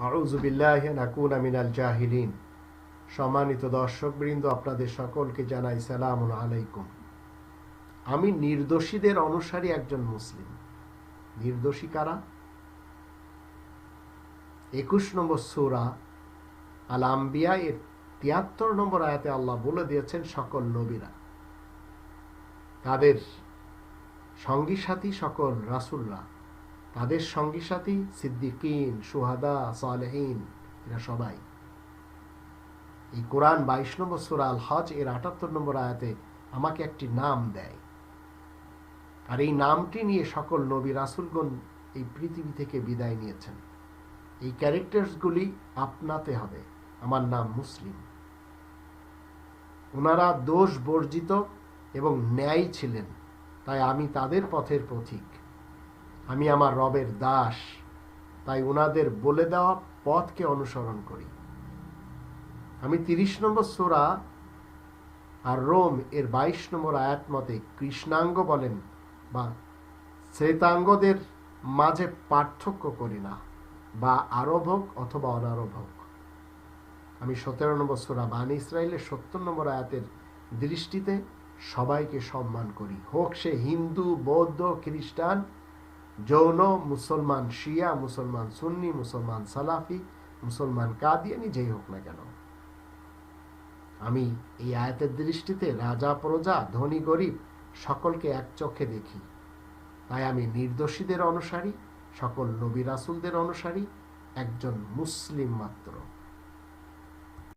আউযু বিল্লাহি নাকুনা মিনাল জাহিলিন। সম্মানিত দর্শকবৃন্দ, আপনাদের সকলকে জানাই সালামুন আলাইকুম। আমি নির্দোষীদের অনুসারী একজন মুসলিম। নির্দোষী কারা? 21 নম্বর সূরা আল আম্বিয়া এর 73 নম্বর আয়াতে আল্লাহ বলে দিয়েছেন সকল নবীরা, তাদের সঙ্গী সাথী সকল রাসূলরা, তাদের সঙ্গী সাথী সিদ্দিকিন, শুহাদা, সালেহিন, এরা সবাই। এই কোরআন 22 নম্বর সূরা আল হজ এর 78 নম্বর আয়াতে আমাকে একটি নাম দেয়, আর এই নামটি নিয়ে সকল নবী রাসূলগণ এই পৃথিবী থেকে বিদায় নিয়েছেন। এই ক্যারেক্টার্সগুলি আপনাতে হবে। আমার নাম মুসলিম। ওনারা দোষ বর্জিত এবং ন্যায় ছিলেন, তাই আমি তাদের পথের পথিক। আমি আমার রবের দাস, তাই ওনাদের বলে দেওয়া পথকে অনুসরণ করি। আমি 30 নম্বর সূরা আর রোম এর 22 নম্বর আয়াত মতে কৃষ্ণাঙ্গ বলেন বা শ্বেতাঙ্গদের মাঝে পার্থক্য করি না, বা আরব হোক অথবা অনারব হোক। আমি 17 নম্বর সূরা বানী ইসরাইলের 70 নম্বর আয়াতের দৃষ্টিতে সবাইকে সম্মান করি, হোক সে হিন্দু, বৌদ্ধ, খ্রিস্টান, জৈন, মুসলমান শিয়া, মুসলমান সুন্নি, মুসলমান সালাফি, মুসলমান কাদিয়ানি, যেই হোক না কেন। আমি এই আয়াতের দৃষ্টিতে রাজা প্রজা, ধনী গরিব সকলকে এক চোখে দেখি। তাই আমি নির্দোষীদের অনুসারী, সকল নবী রাসূলদের অনুসারী, একজন মুসলিম মাত্র।